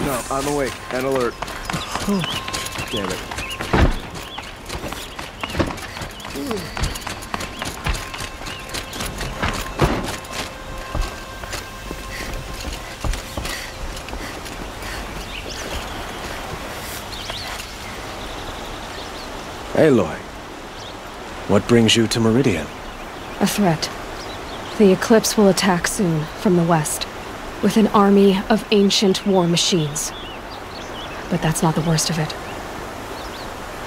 No, I'm awake and alert. Damn it. Aloy, what brings you to Meridian? A threat. The Eclipse will attack soon, from the west, with an army of ancient war machines. But that's not the worst of it.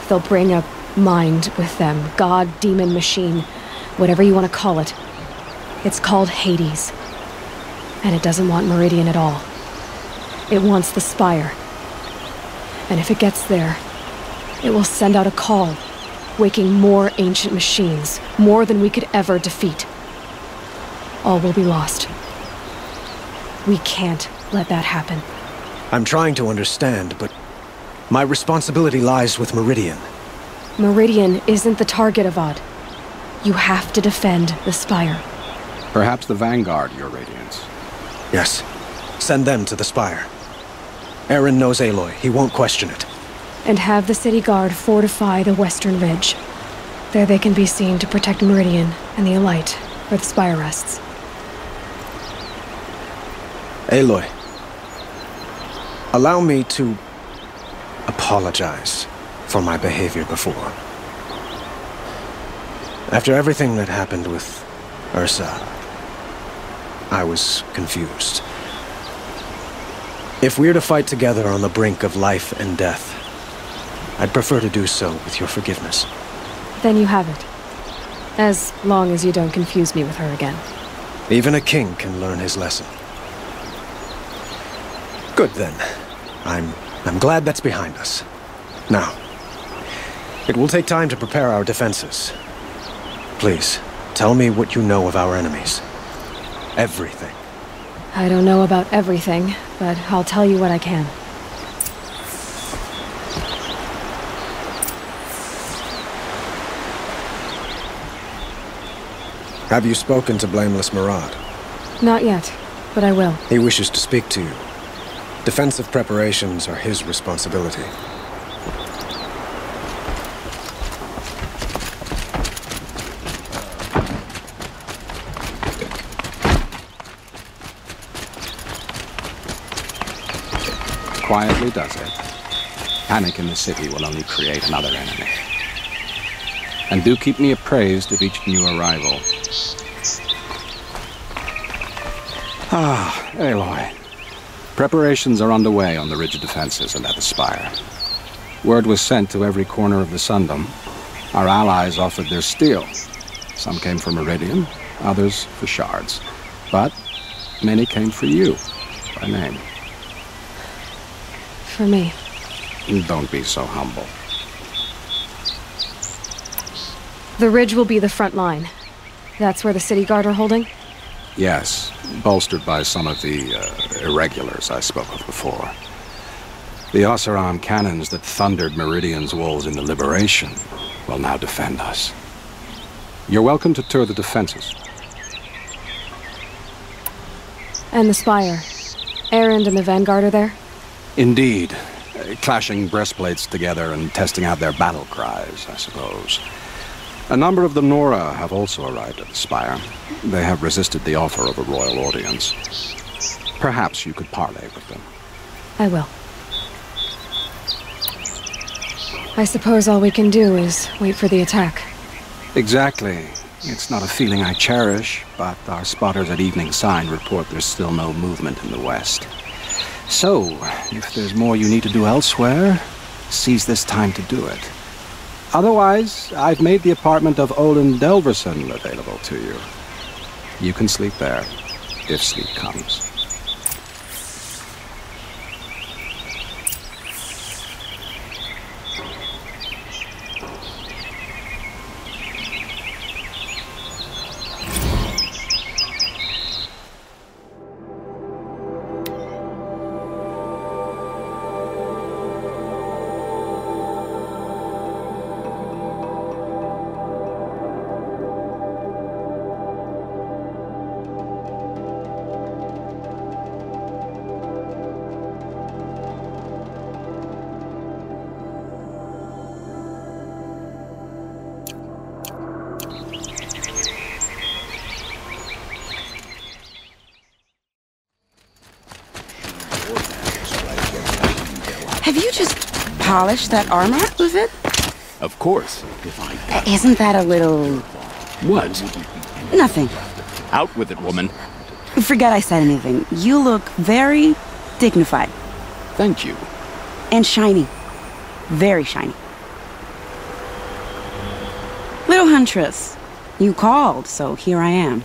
They'll bring a mind with them, god, demon, machine, whatever you want to call it. It's called Hades. And it doesn't want Meridian at all. It wants the Spire. And if it gets there, it will send out a call, waking more ancient machines, more than we could ever defeat. All will be lost. We can't let that happen. I'm trying to understand, but my responsibility lies with Meridian. Meridian isn't the target, Avad. You have to defend the Spire. Perhaps the Vanguard, Your Radiance. Yes. Send them to the Spire. Eren knows Aloy. He won't question it. And have the city guard fortify the western ridge. There they can be seen to protect Meridian and the Elite, where the Spire rests. Aloy, allow me to apologize for my behavior before. After everything that happened with Ursa, I was confused. If we're to fight together on the brink of life and death, I'd prefer to do so with your forgiveness. Then you have it. As long as you don't confuse me with her again. Even a king can learn his lesson. Good then. I'm glad that's behind us. Now, it will take time to prepare our defenses. Please, tell me what you know of our enemies. Everything. I don't know about everything, but I'll tell you what I can. Have you spoken to Blameless Murad? Not yet, but I will. He wishes to speak to you. Defensive preparations are his responsibility. Quietly does it. Panic in the city will only create another enemy. And do keep me appraised of each new arrival. Ah, Aloy. Preparations are underway on the ridge defenses and at the Spire. Word was sent to every corner of the Sundom. Our allies offered their steel. Some came for Meridian, others for shards. But many came for you, by name. For me. Don't be so humble. The ridge will be the front line. That's where the city guard are holding? Yes, bolstered by some of the irregulars I spoke of before. The Oseram cannons that thundered Meridian's walls in the Liberation will now defend us. You're welcome to tour the defenses. And the Spire. Erend and the Vanguard are there? Indeed. Clashing breastplates together and testing out their battle cries, I suppose. A number of the Nora have also arrived at the Spire. They have resisted the offer of a royal audience. Perhaps you could parley with them. I will. I suppose all we can do is wait for the attack. Exactly. It's not a feeling I cherish, but our spotters at Evening Sign report there's still no movement in the west. So, if there's more you need to do elsewhere, seize this time to do it. Otherwise, I've made the apartment of Olin Delverson available to you. You can sleep there, if sleep comes. Have you just polished that armor with it? Of course. Isn't that a little... What? Nothing. Out with it, woman. Forget I said anything. You look very dignified. Thank you. And shiny. Very shiny. Little Huntress, you called, so here I am.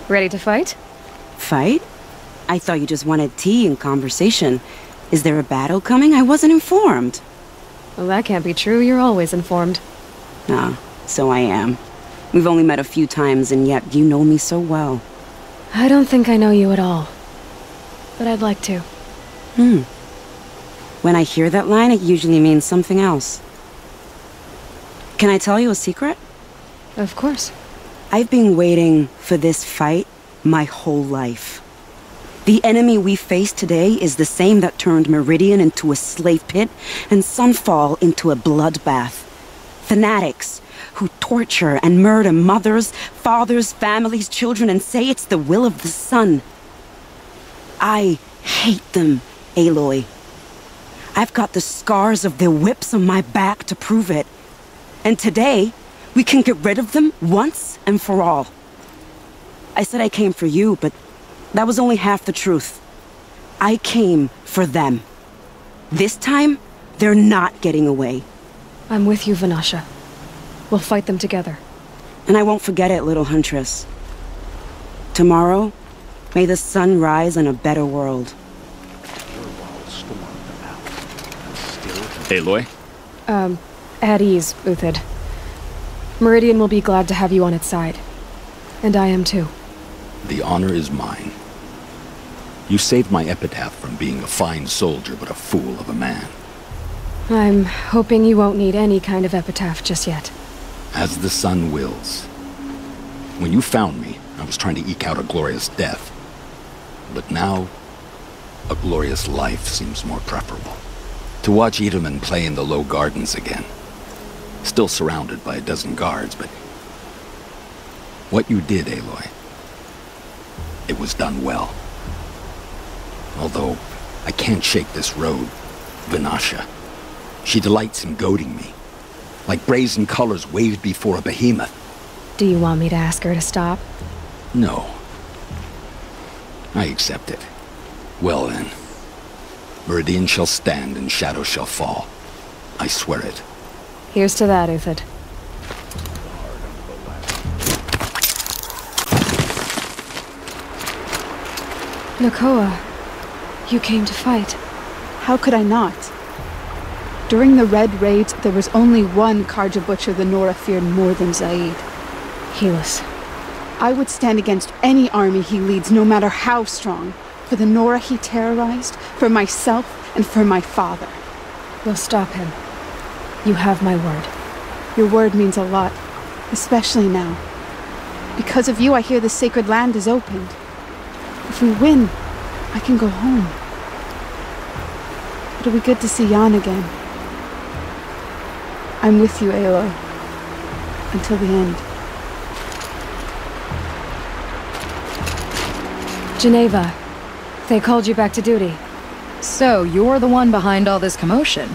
Ready to fight? Fight? I thought you just wanted tea and conversation. Is there a battle coming? I wasn't informed. Well, that can't be true. You're always informed. Ah, so I am. We've only met a few times, and yet you know me so well. I don't think I know you at all. But I'd like to. When I hear that line, it usually means something else. Can I tell you a secret? Of course. I've been waiting for this fight my whole life. The enemy we face today is the same that turned Meridian into a slave pit and Sunfall into a bloodbath. Fanatics who torture and murder mothers, fathers, families, children, and say it's the will of the sun. I hate them, Aloy. I've got the scars of their whips on my back to prove it. And today, we can get rid of them once and for all. I said I came for you, but that was only half the truth. I came for them. This time, they're not getting away. I'm with you, Vanasha. We'll fight them together. And I won't forget it, little Huntress. Tomorrow, may the sun rise in a better world. Aloy? At ease, Uthid. Meridian will be glad to have you on its side. And I am too. The honor is mine. You saved my epitaph from being a fine soldier, but a fool of a man. I'm hoping you won't need any kind of epitaph just yet. As the sun wills. When you found me, I was trying to eke out a glorious death. But now, a glorious life seems more preferable. To watch Edelman play in the low gardens again. Still surrounded by a dozen guards, but... what you did, Aloy, it was done well. Although, I can't shake this road, Vanasha. She delights in goading me. Like brazen colors waved before a behemoth. Do you want me to ask her to stop? No. I accept it. Well then. Meridian shall stand and shadow shall fall. I swear it. Here's to that, Uthid. Nakoa, you came to fight. How could I not? During the Red Raids, there was only one Karja Butcher the Nora feared more than Zaid. Helis. I would stand against any army he leads, no matter how strong. For the Nora he terrorized, for myself, and for my father. We'll stop him. You have my word. Your word means a lot, especially now. Because of you, I hear the sacred land is opened. If we win, I can go home. It'll be good to see Jan again. I'm with you, Aloy. Until the end. Geneva, they called you back to duty. So, you're the one behind all this commotion?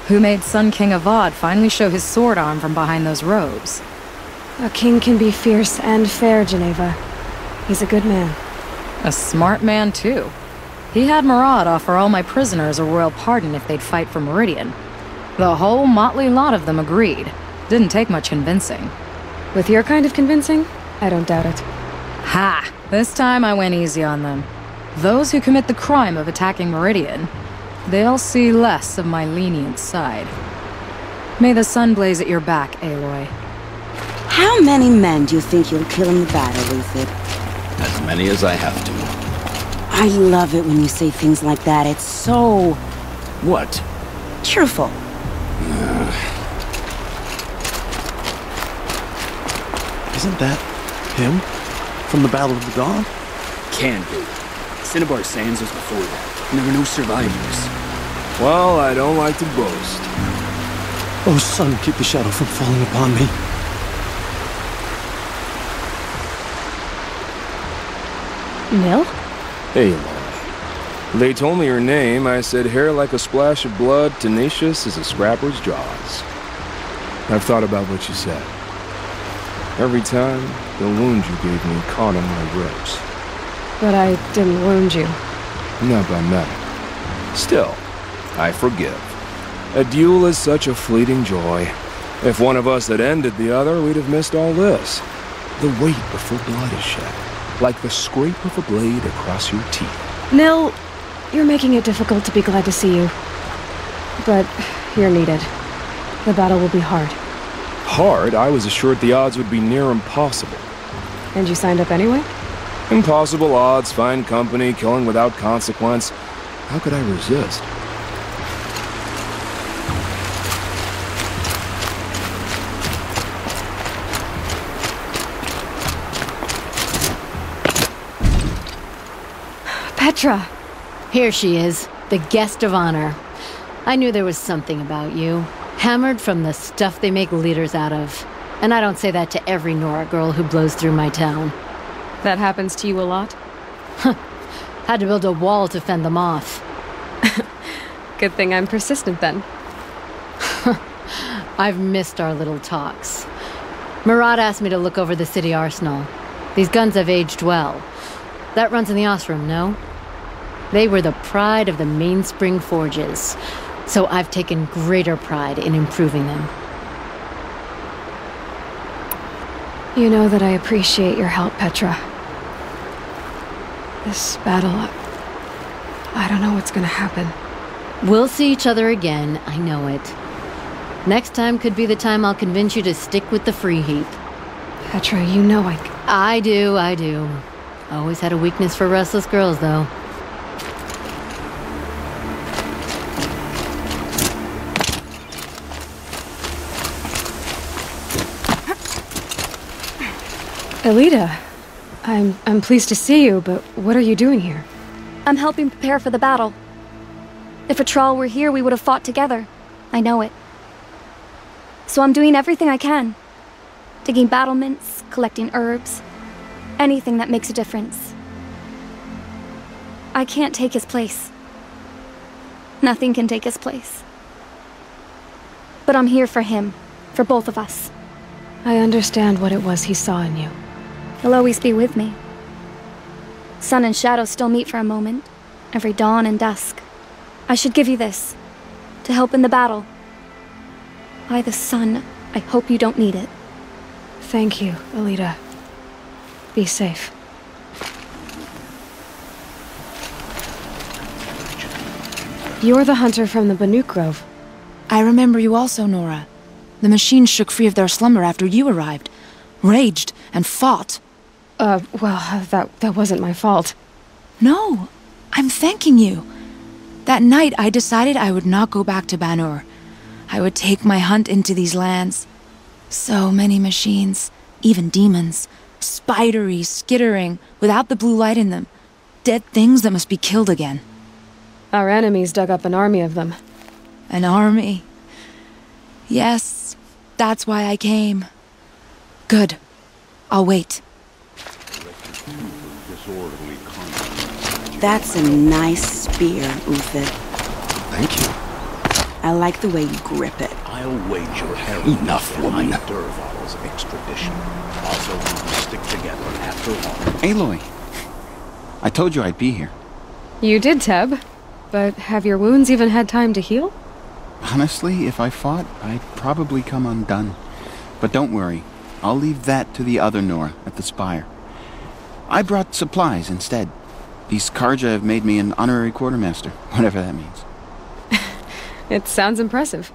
Who made Sun King Avad finally show his sword arm from behind those robes? A king can be fierce and fair, Geneva. He's a good man. A smart man, too. He had Murad offer all my prisoners a royal pardon if they'd fight for Meridian. The whole motley lot of them agreed. Didn't take much convincing. With your kind of convincing, I don't doubt it. Ha! This time I went easy on them. Those who commit the crime of attacking Meridian, they'll see less of my lenient side. May the sun blaze at your back, Aloy. How many men do you think you'll kill in the battle, Uthid? As many as I have to. I love it when you say things like that. It's so... What? cheerful. Isn't that him? From the Battle of the Dawn? Can be. Cinnabar Sands was before that, and there were no survivors. Well, I don't like to boast. Oh, sun, keep the shadow from falling upon me. Nil? Hey, Aloy. They told me her name. I said hair like a splash of blood, tenacious as a scrapper's jaws. I've thought about what you said. Every time, the wound you gave me caught on my ribs. But I didn't wound you. Not by metal. Still, I forgive. A duel is such a fleeting joy. If one of us had ended the other, we'd have missed all this. The weight before blood is shed, like the scrape of a blade across your teeth. Nil, you're making it difficult to be glad to see you. But you're needed. The battle will be hard. Hard? I was assured the odds would be near impossible. And you signed up anyway? Impossible odds, fine company, killing without consequence. How could I resist? Petra! Here she is, the guest of honor. I knew there was something about you. Hammered from the stuff they make leaders out of. And I don't say that to every Nora girl who blows through my town. That happens to you a lot? Had to build a wall to fend them off. Good thing I'm persistent then. I've missed our little talks. Murad asked me to look over the city arsenal. These guns have aged well. That runs in the Osram, no? They were the pride of the Mainspring Forges, so I've taken greater pride in improving them. You know that I appreciate your help, Petra. This battle, I don't know what's gonna happen. We'll see each other again, I know it. Next time could be the time I'll convince you to stick with the free heap. Petra, you know I do. Always had a weakness for restless girls, though. Elita, I'm pleased to see you, but what are you doing here? I'm helping prepare for the battle. If a Thrall were here, we would have fought together. I know it. So I'm doing everything I can. Digging battlements, collecting herbs, anything that makes a difference. I can't take his place. Nothing can take his place. But I'm here for him, for both of us. I understand what it was he saw in you. He'll always be with me. Sun and shadow still meet for a moment, every dawn and dusk. I should give you this, to help in the battle. By the sun, I hope you don't need it. Thank you, Elita. Be safe. You're the hunter from the Banuk Grove. I remember you also, Nora. The machines shook free of their slumber after you arrived. Raged and fought. Well, that wasn't my fault. No, I'm thanking you. That night, I decided I would not go back to Banur. I would take my hunt into these lands. So many machines, even demons. Spidery, skittering, without the blue light in them. Dead things that must be killed again. Our enemies dug up an army of them. An army? Yes, that's why I came. Good. I'll wait. That's a nice spear, Uthid. Thank you. I like the way you grip it. I'll wager Harry Enough, woman. Durval's extradition. Also, we will stick together after all. Aloy, I told you I'd be here. You did, Teb. But have your wounds even had time to heal? Honestly, if I fought, I'd probably come undone. But don't worry, I'll leave that to the other Nora at the Spire. I brought supplies instead. These Karja have made me an honorary quartermaster, whatever that means. It sounds impressive.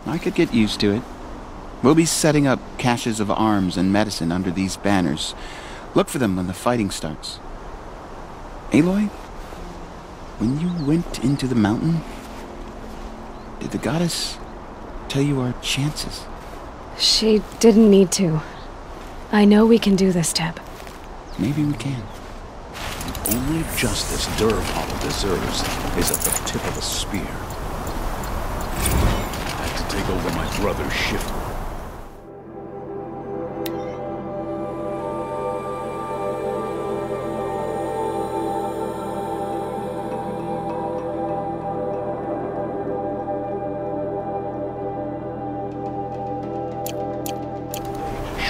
I could get used to it. We'll be setting up caches of arms and medicine under these banners. Look for them when the fighting starts. Aloy, when you went into the mountain, did the goddess tell you our chances? She didn't need to. I know we can do this, Teb. Maybe we can. The only justice Durval deserves is at the tip of a spear. I have to take over my brother's shift.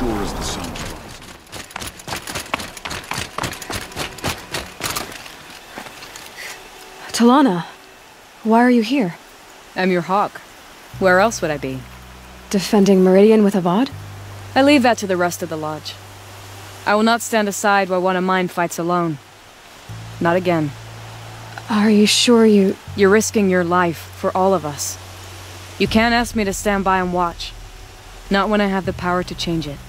sure as the sun rises. Talana, why are you here? I'm your hawk. Where else would I be? Defending Meridian with Avad? I leave that to the rest of the Lodge. I will not stand aside while one of mine fights alone. Not again. Are you sure you... You're risking your life for all of us. You can't ask me to stand by and watch. Not when I have the power to change it.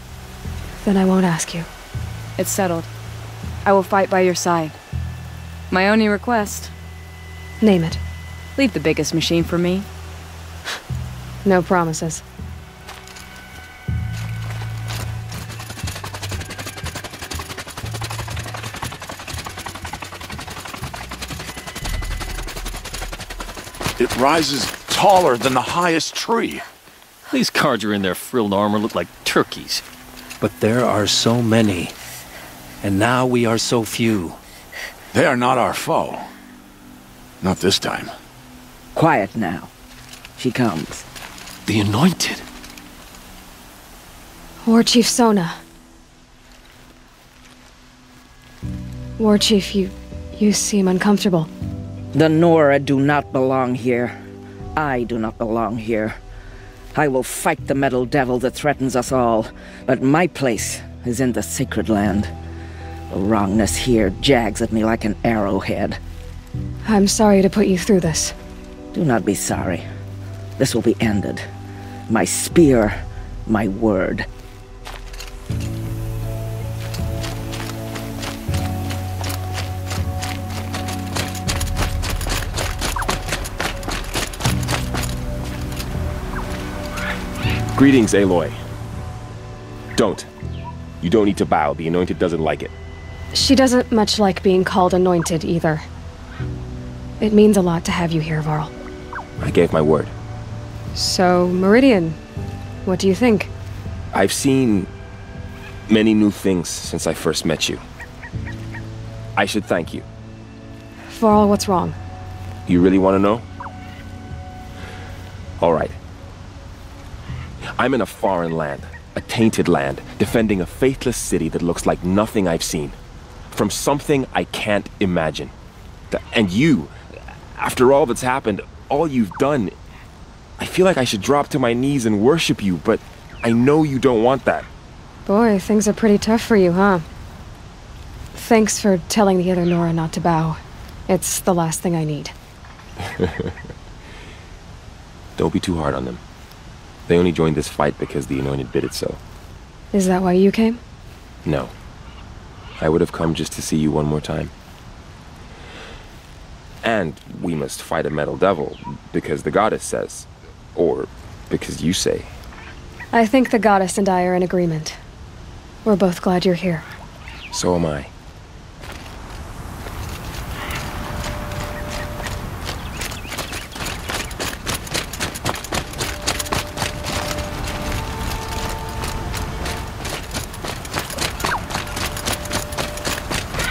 Then I won't ask you. It's settled. I will fight by your side. My only request... Name it. Leave the biggest machine for me. No promises. It rises taller than the highest tree. These guards in their frilled armor look like turkeys. But there are so many. And now we are so few. They are not our foe. Not this time. Quiet now. She comes. The Anointed. War Chief Sona. War Chief, you seem uncomfortable. The Nora do not belong here. I do not belong here. I will fight the metal devil that threatens us all, but my place is in the sacred land. The wrongness here jags at me like an arrowhead. I'm sorry to put you through this. Do not be sorry. This will be ended. My spear, my word. Greetings, Aloy. Don't. You don't need to bow. The Anointed doesn't like it. She doesn't much like being called Anointed, either. It means a lot to have you here, Varl. I gave my word. So, Meridian, what do you think? I've seen many new things since I first met you. I should thank you. Varl, what's wrong? You really want to know? All right. I'm in a foreign land, a tainted land, defending a faithless city that looks like nothing I've seen. From something I can't imagine. And you, after all that's happened, all you've done, I feel like I should drop to my knees and worship you, but I know you don't want that. Boy, things are pretty tough for you, huh? Thanks for telling the other Nora not to bow. It's the last thing I need. Don't be too hard on them. They only joined this fight because the Anointed bid it so. Is that why you came? No. I would have come just to see you one more time. And we must fight a metal devil, because the goddess says. Or because you say. I think the goddess and I are in agreement. We're both glad you're here. So am I.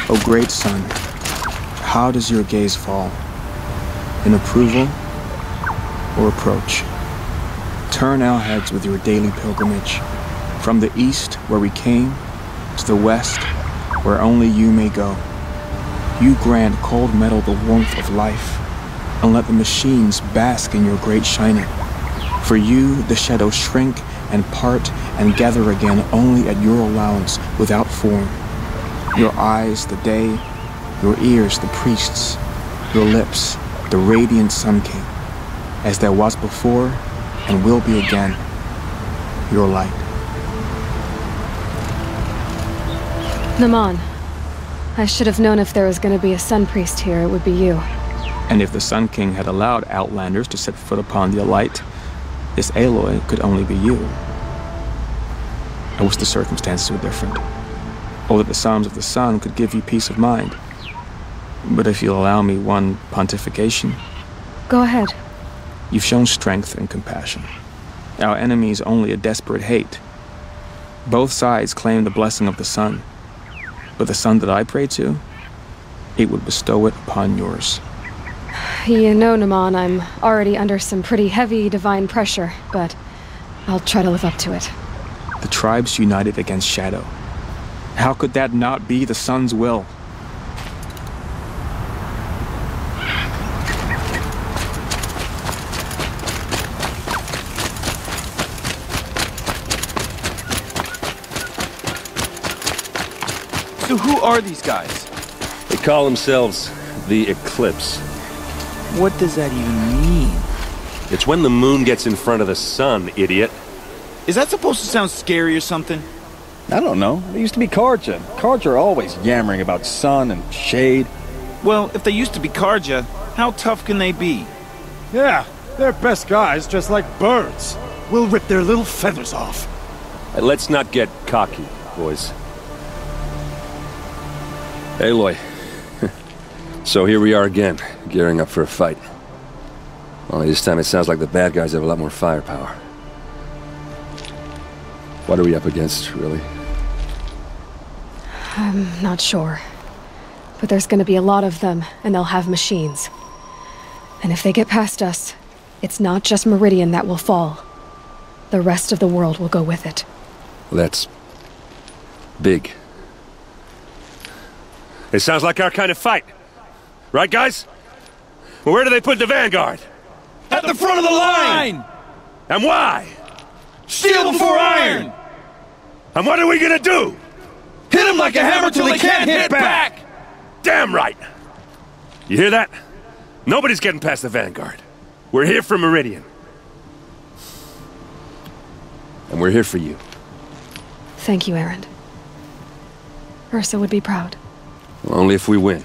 O great sun, how does your gaze fall? In approval or approach? Turn our heads with your daily pilgrimage, from the east where we came, to the west where only you may go. You grant cold metal the warmth of life, and let the machines bask in your great shining. For you, the shadows shrink and part and gather again only at your allowance without form. Your eyes, the day, your ears, the priests, your lips, the radiant Sun King, as there was before and will be again, your light. Naman, I should have known if there was going to be a Sun Priest here, it would be you. And if the Sun King had allowed Outlanders to set foot upon the Alight, this Aloy could only be you. I wish the circumstances were different, or that the Psalms of the Sun could give you peace of mind. But if you'll allow me one pontification... Go ahead. You've shown strength and compassion. Our enemy is only a desperate hate. Both sides claim the blessing of the sun. But the sun that I pray to, it would bestow it upon yours. You know, Naman, I'm already under some pretty heavy divine pressure, but I'll try to live up to it. The tribes united against Shadow. How could that not be the Sun's will? So who are these guys? They call themselves the Eclipse. What does that even mean? It's when the moon gets in front of the sun, idiot. Is that supposed to sound scary or something? I don't know. They used to be Karja. Karja are always yammering about sun and shade. Well, if they used to be Karja, how tough can they be? Yeah, they're best guys, just like birds. We'll rip their little feathers off. Let's not get cocky, boys. Aloy. So here we are again, gearing up for a fight. Only this time it sounds like the bad guys have a lot more firepower. What are we up against, really? I'm not sure. But there's gonna be a lot of them, and they'll have machines. And if they get past us, it's not just Meridian that will fall. The rest of the world will go with it. Well, that's big. It sounds like our kind of fight. Right, guys? Well, where do they put the vanguard? At the front of the line! And why? Steel before iron! And what are we gonna do? Hit them like a hammer till they can't hit back! Damn right! You hear that? Nobody's getting past the vanguard. We're here for Meridian. And we're here for you. Thank you, Erend. Ursa would be proud. Well, only if we win.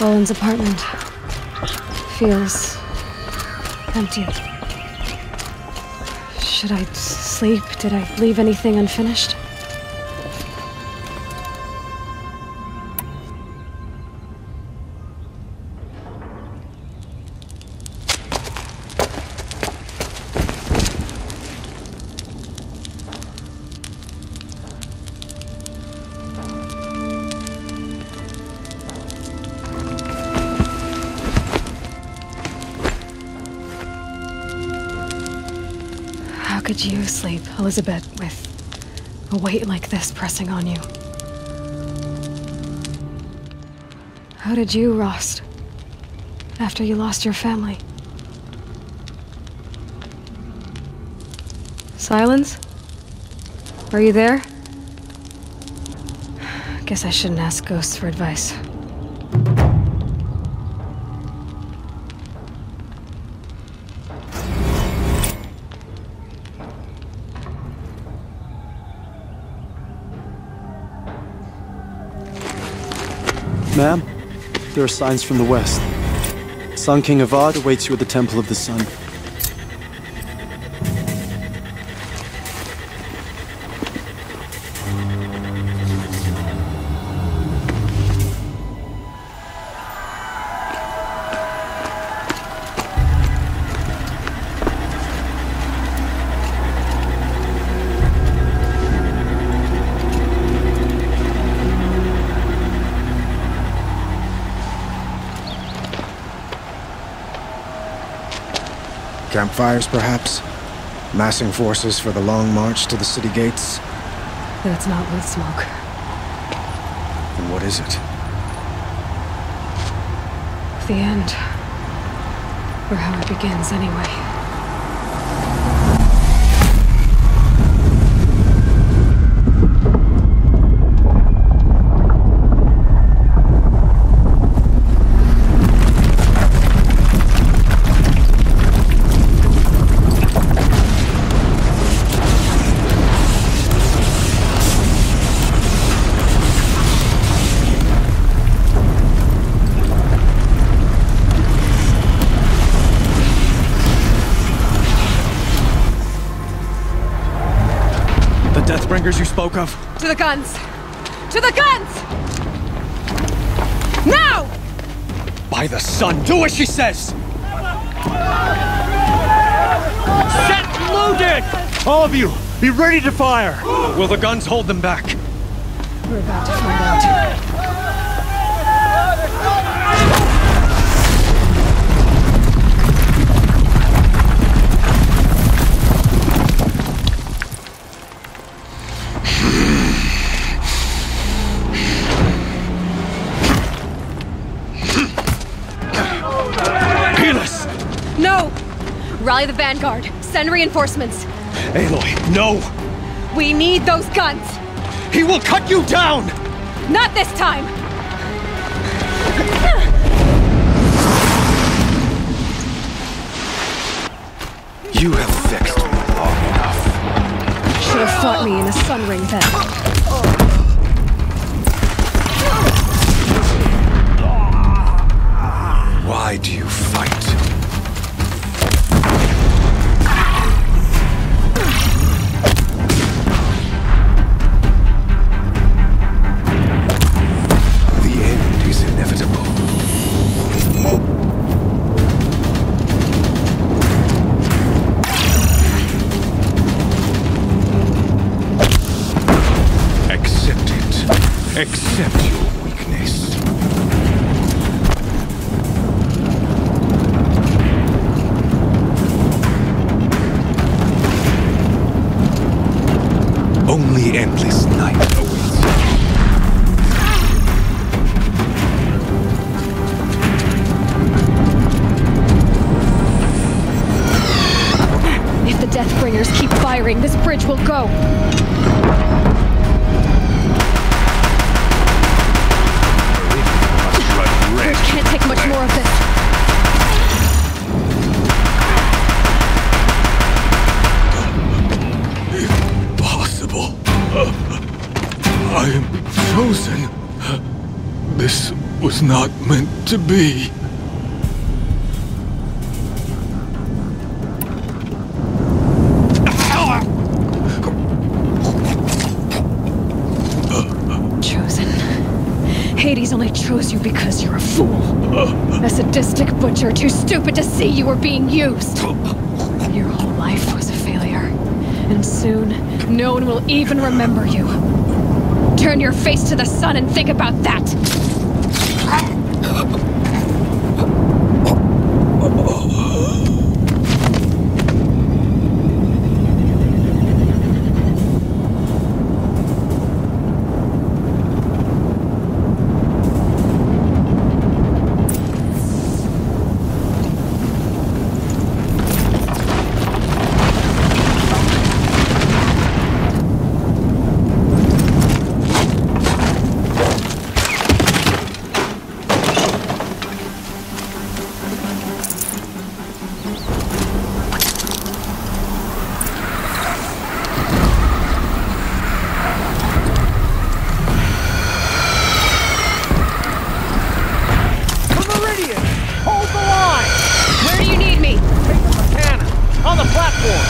Bowen's apartment feels empty. Should I sleep? Did I leave anything unfinished? How could you sleep, Elizabeth, with a weight like this pressing on you? How did you, Rost, after you lost your family? Silence? Are you there? Guess I shouldn't ask ghosts for advice. Ma'am, there are signs from the west. Sun King Avad awaits you at the Temple of the Sun. Campfires, perhaps? Massing forces for the long march to the city gates? That's not wood smoke. Then what is it? The end. Or how it begins, anyway. Deathbringers you spoke of? To the guns! To the guns! Now! By the sun, do as she says! Set loaded! All of you, be ready to fire! Will the guns hold them back? We're about to find out. No! Rally the vanguard. Send reinforcements. Aloy, no! We need those guns! He will cut you down! Not this time! You have vexed me long enough. Should have fought me in a sun ring then. Why do you fight? The end is inevitable. Accept it. Accept your weakness. Only endless night awaits you. If the Deathbringers keep firing, this bridge will go. Bridge can't take much more of this. Impossible. I am chosen. This was not meant to be. Chosen. Hades only chose you because you're a fool. A sadistic butcher too stupid to see you were being used. Your whole life was a failure. And soon, no one will even remember you. Turn your face to the sun and think about that! On the platform!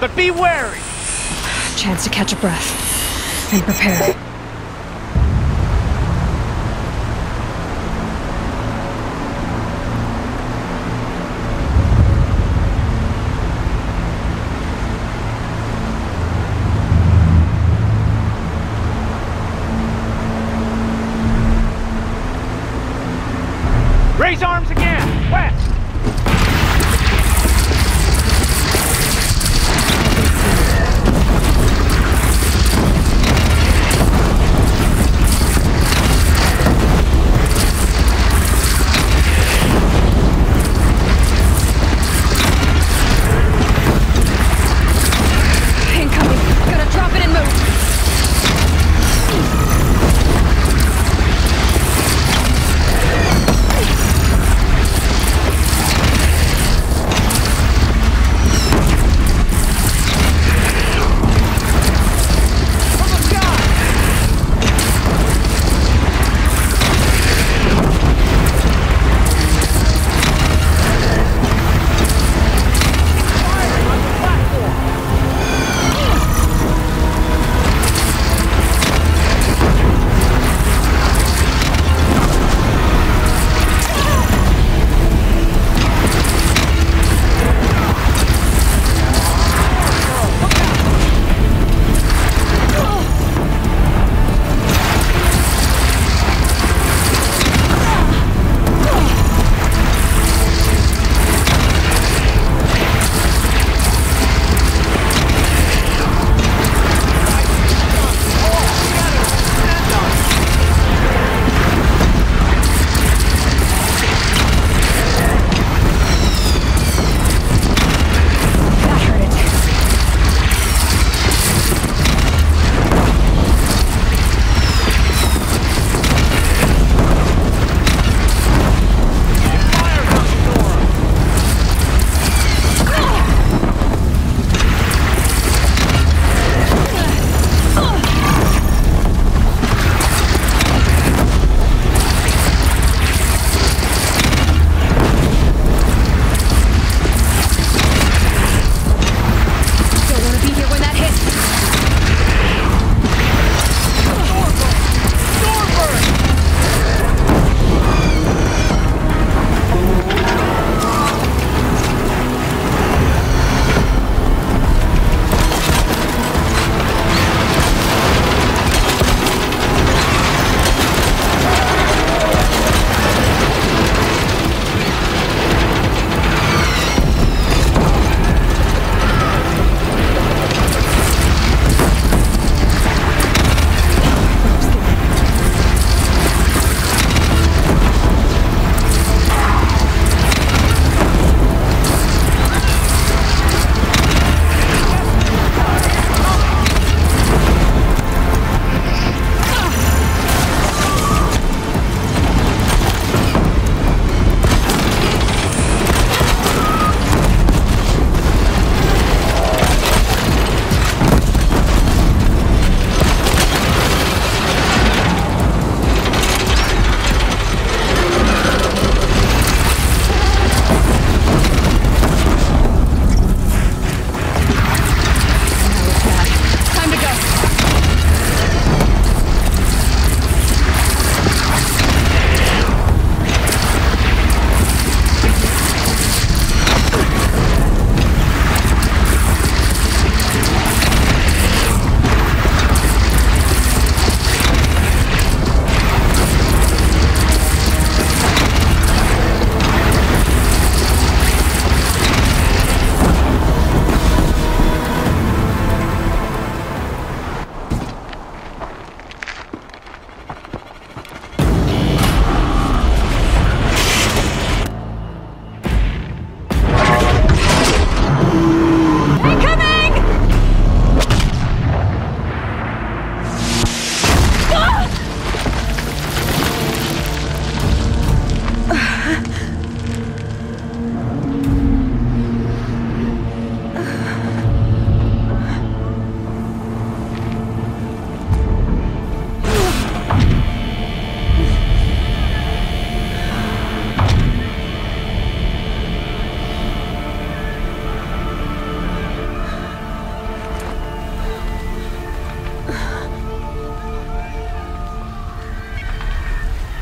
but be wary! Chance to catch a breath. And prepare. Raise arms again! West!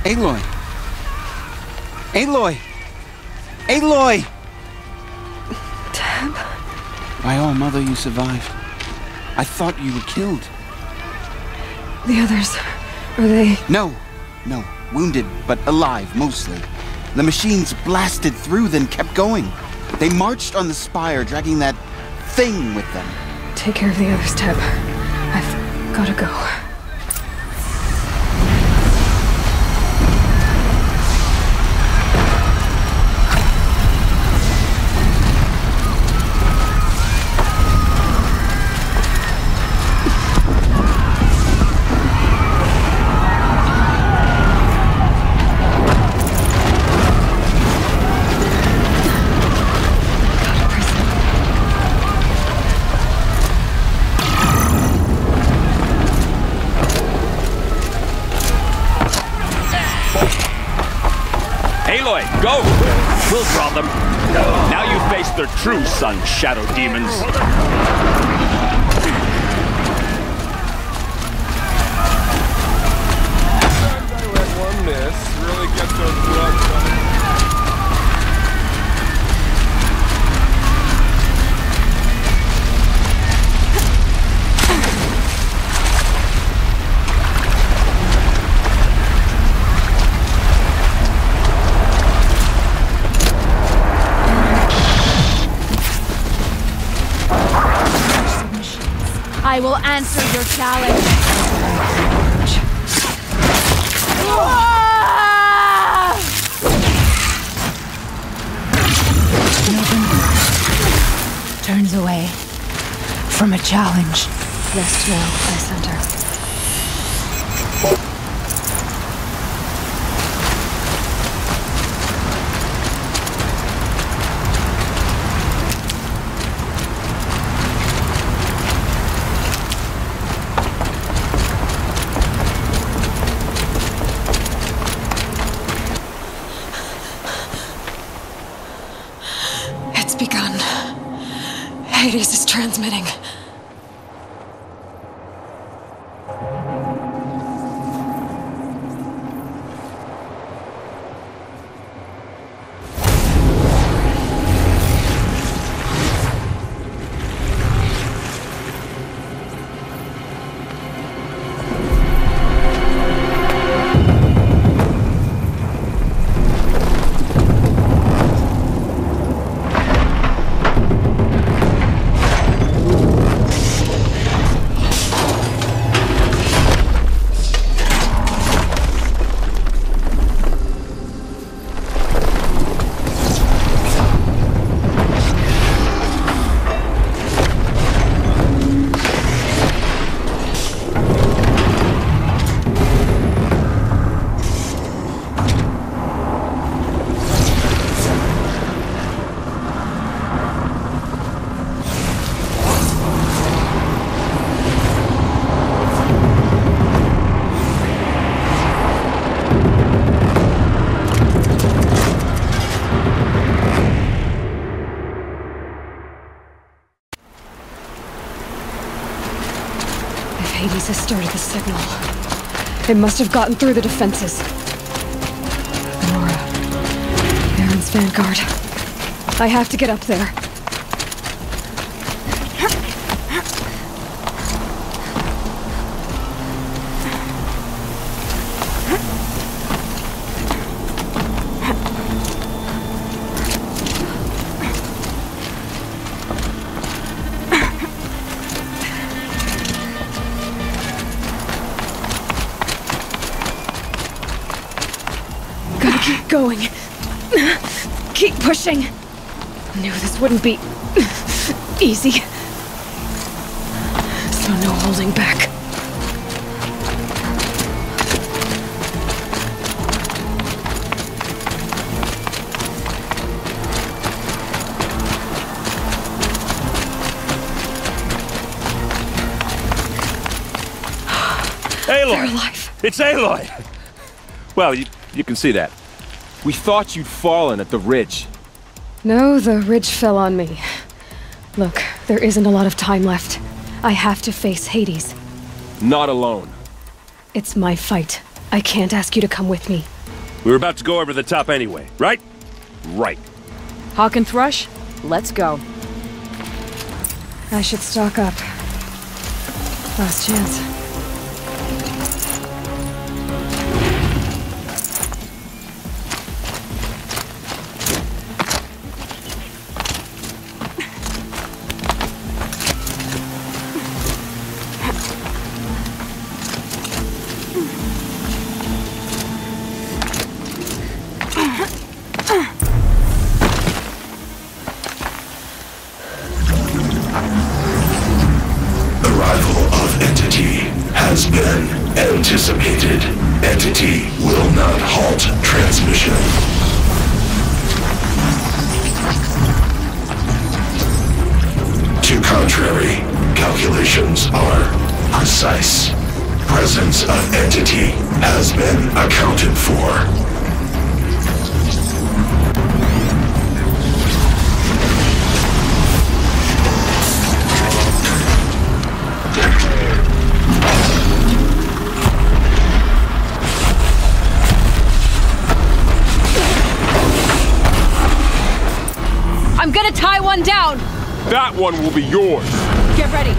Aloy! Aloy! Aloy! Tab? By all mother, you survived. I thought you were killed. The others, are they... No. Wounded, but alive, mostly. The machines blasted through, then kept going. They marched on the spire, dragging that thing with them. Take care of the others, Tab. I've gotta go. Go! We'll draw them. Now you face their true sun, shadow demons. Sometimes I let one miss. Really gets those blood running. I will answer your challenge. Turns away from a challenge. Rest now, I sent her. Begun. Hades is transmitting. Hades has started the signal. It must have gotten through the defenses. Nora. Baron's vanguard. I have to get up there. Keep going. Keep pushing. Knew this wouldn't be easy. So no holding back. Aloy! They're alive. It's Aloy! Well, you can see that. We thought you'd fallen at the ridge. No, the ridge fell on me. Look, there isn't a lot of time left. I have to face Hades. Not alone. It's my fight. I can't ask you to come with me. We were about to go over the top anyway, right? Right. Hawk and Thrush, let's go. I should stock up. Last chance. Anticipated. Entity will not halt transmission. To contrary, calculations are precise. Presence of entity has been accounted for. I'm gonna tie one down! That one will be yours! Get ready!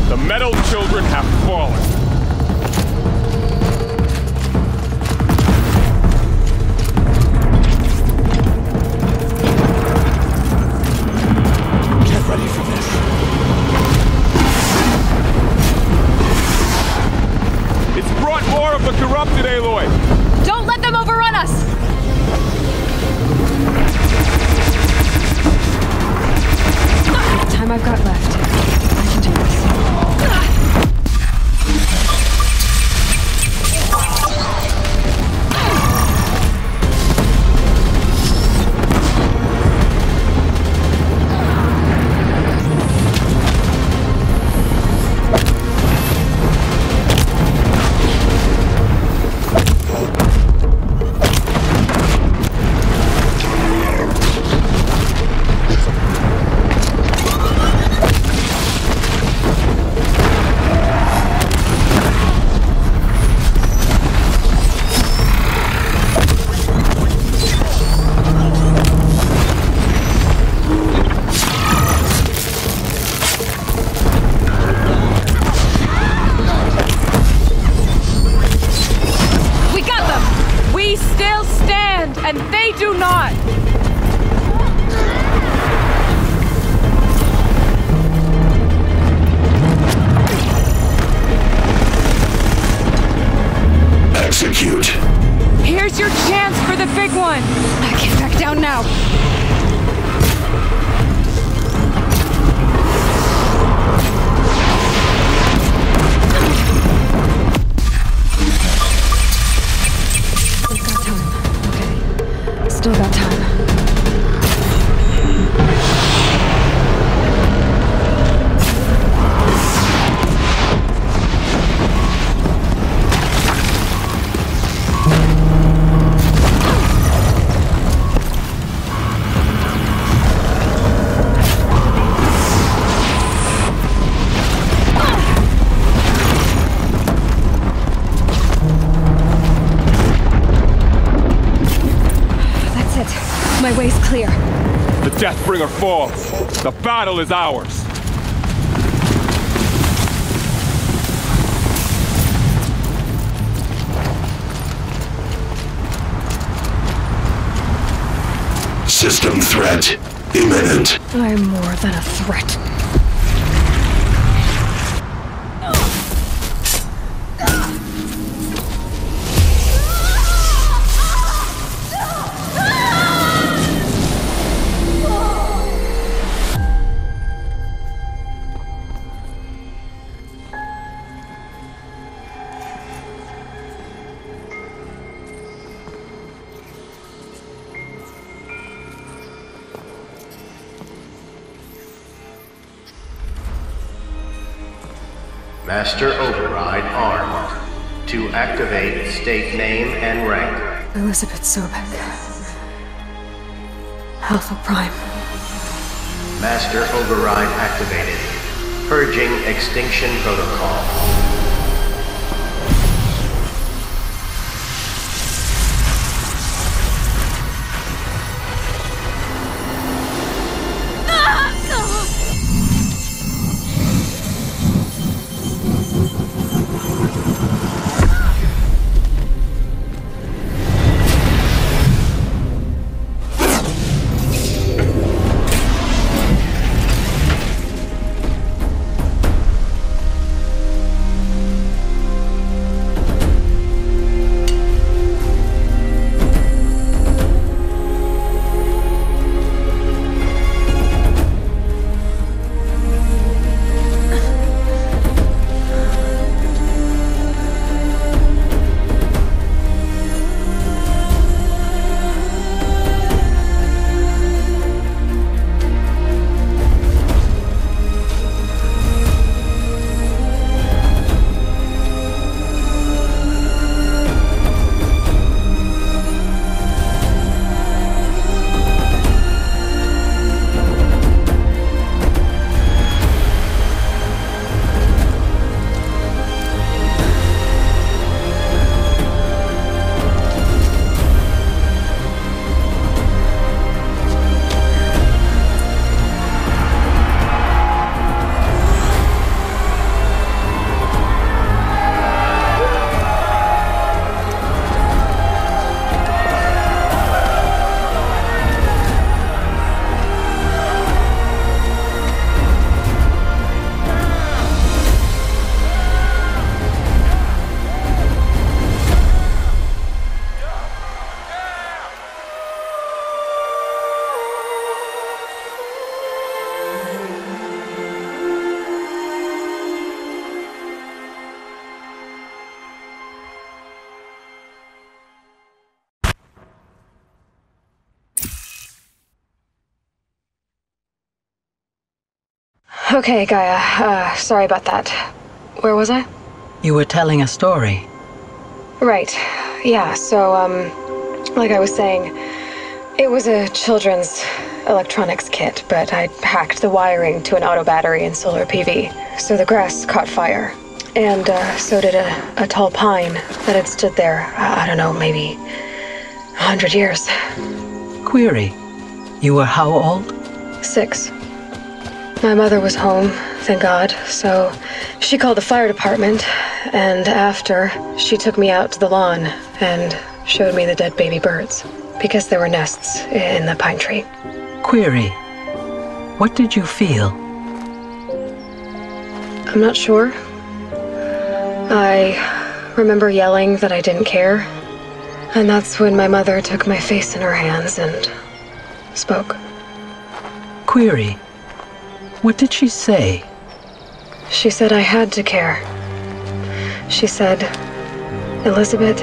The metal children have fallen. Get ready for this. It's brought more of the corrupted, Aloy! Don't let them overrun us! The time I've got left. I can do this. We still stand, and they do not! Execute. Here's your chance for the big one! Get back down now! Still got time. My way's clear. The Deathbringer falls. The battle is ours. System threat imminent. I'm more than a threat. Master Override armed. To activate, state name and rank. Elizabeth Sobek. Alpha Prime. Master Override activated. Purging Extinction Protocol. Okay, Gaia. Sorry about that. Where was I? You were telling a story. Right. Yeah, so, like I was saying, it was a children's electronics kit, but I'd hacked the wiring to an auto battery and solar PV. So the grass caught fire. And, so did a tall pine that had stood there, I don't know, maybe 100 years. Query. You were how old? 6. My mother was home, thank God, so she called the fire department, and after, she took me out to the lawn and showed me the dead baby birds, because there were nests in the pine tree. Query. What did you feel? I'm not sure. I remember yelling that I didn't care, and that's when my mother took my face in her hands and spoke. Query. What did she say? She said I had to care. She said, Elizabeth,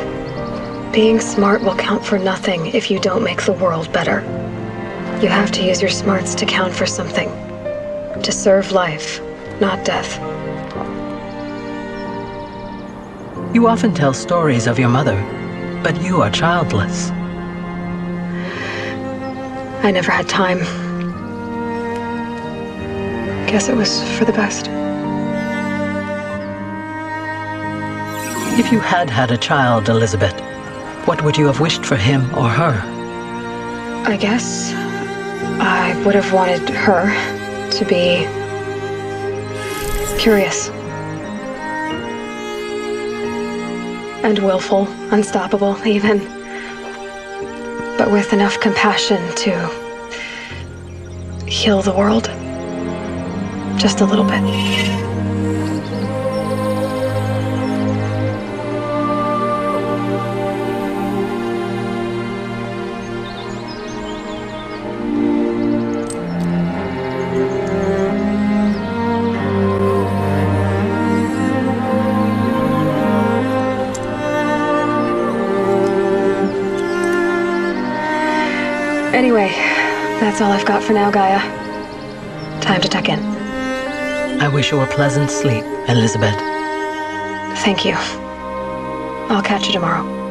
being smart will count for nothing if you don't make the world better. You have to use your smarts to count for something. To serve life, not death. You often tell stories of your mother, but you are childless. I never had time. Guess it was for the best. If you had had a child, Elizabeth, what would you have wished for him or her? I guess I would have wanted her to be curious. And willful, unstoppable, even. But with enough compassion to heal the world. Just a little bit. Anyway, that's all I've got for now, Gaia. Time to tuck in. I wish you a pleasant sleep, Elizabeth. Thank you. I'll catch you tomorrow.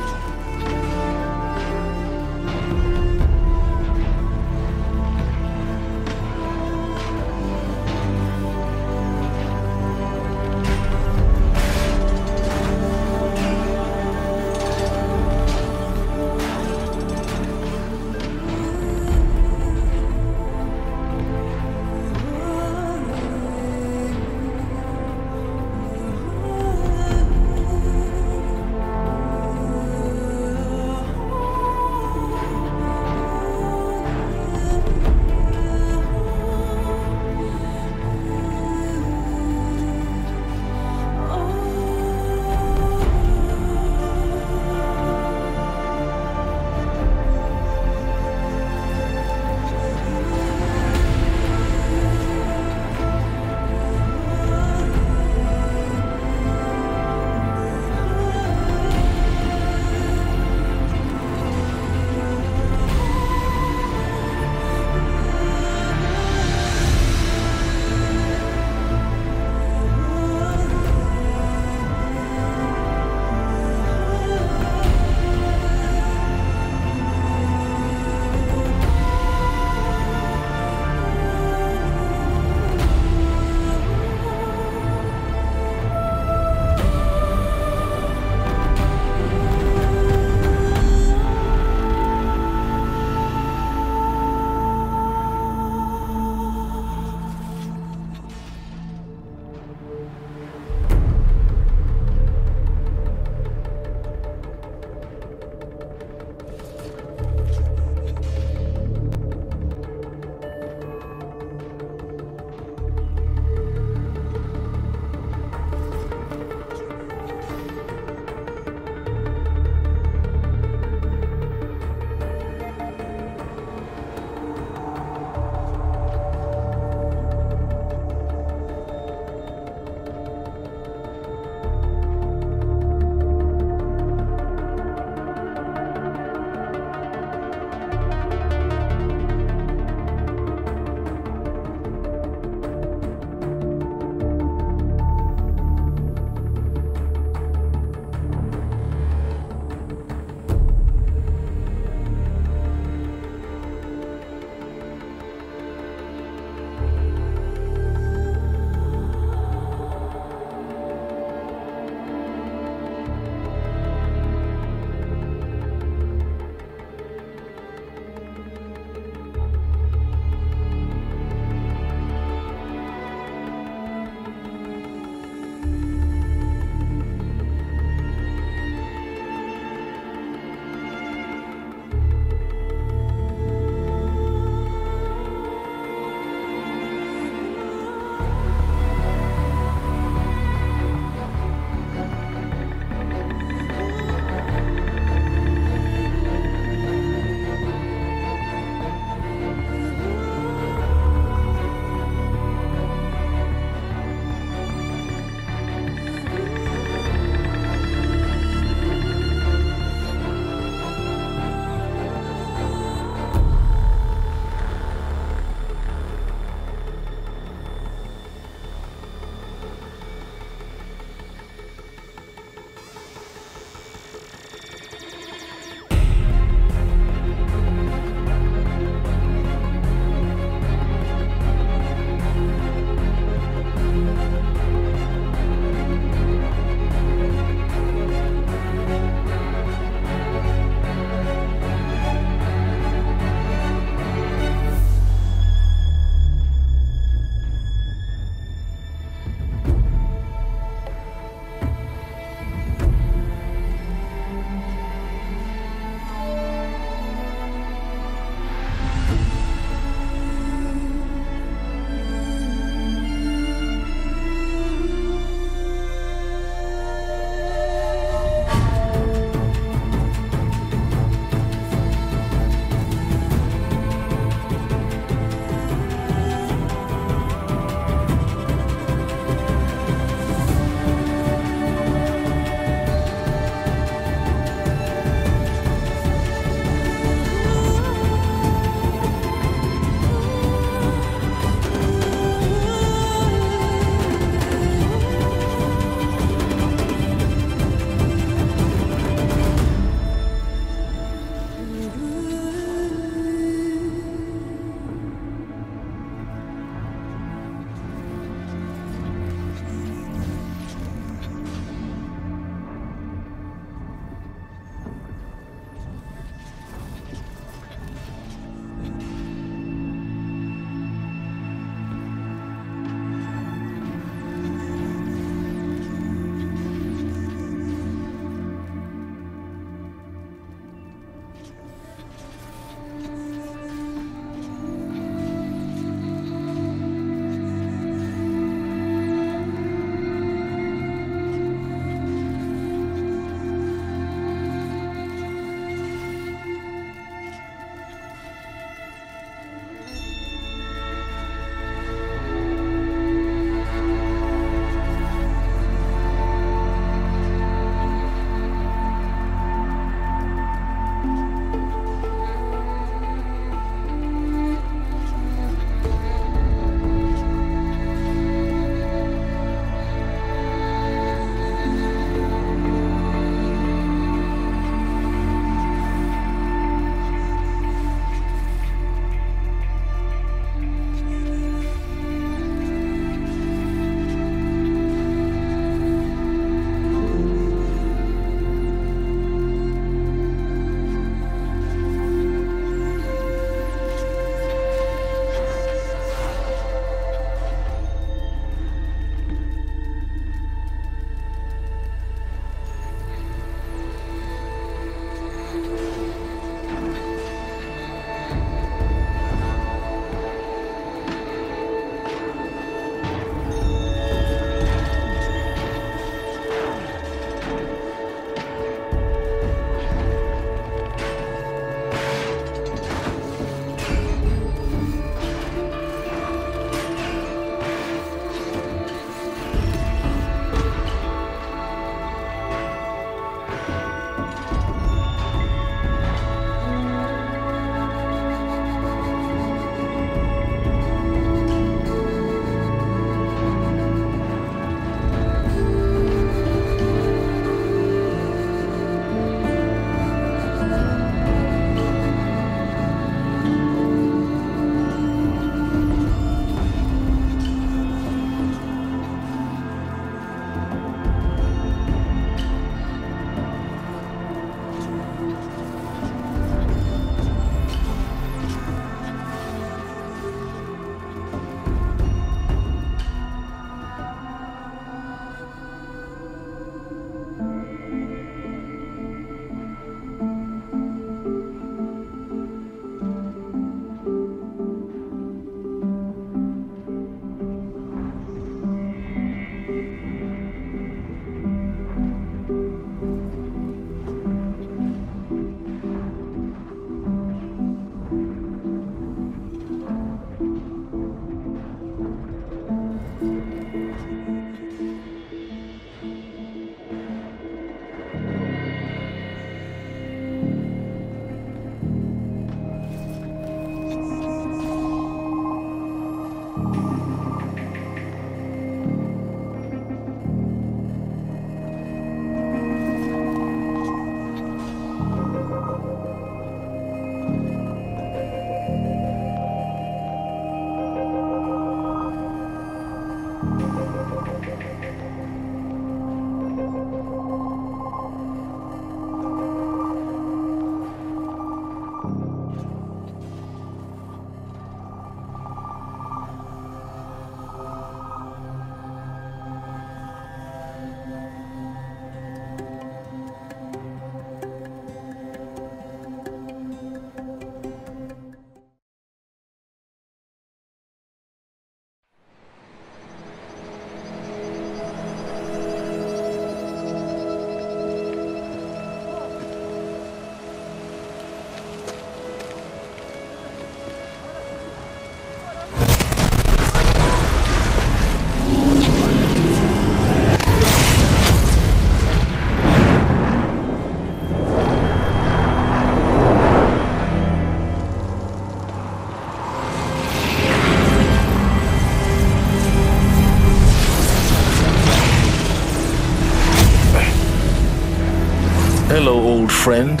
Hello, old friend.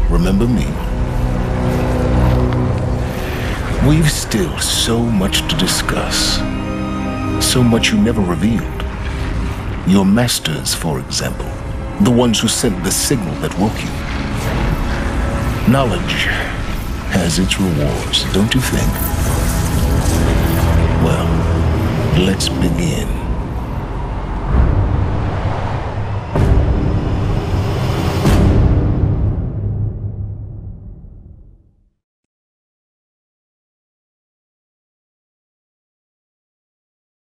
Remember me? We've still so much to discuss. So much you never revealed. Your masters, for example. The ones who sent the signal that woke you. Knowledge has its rewards, don't you think? Well, let's begin.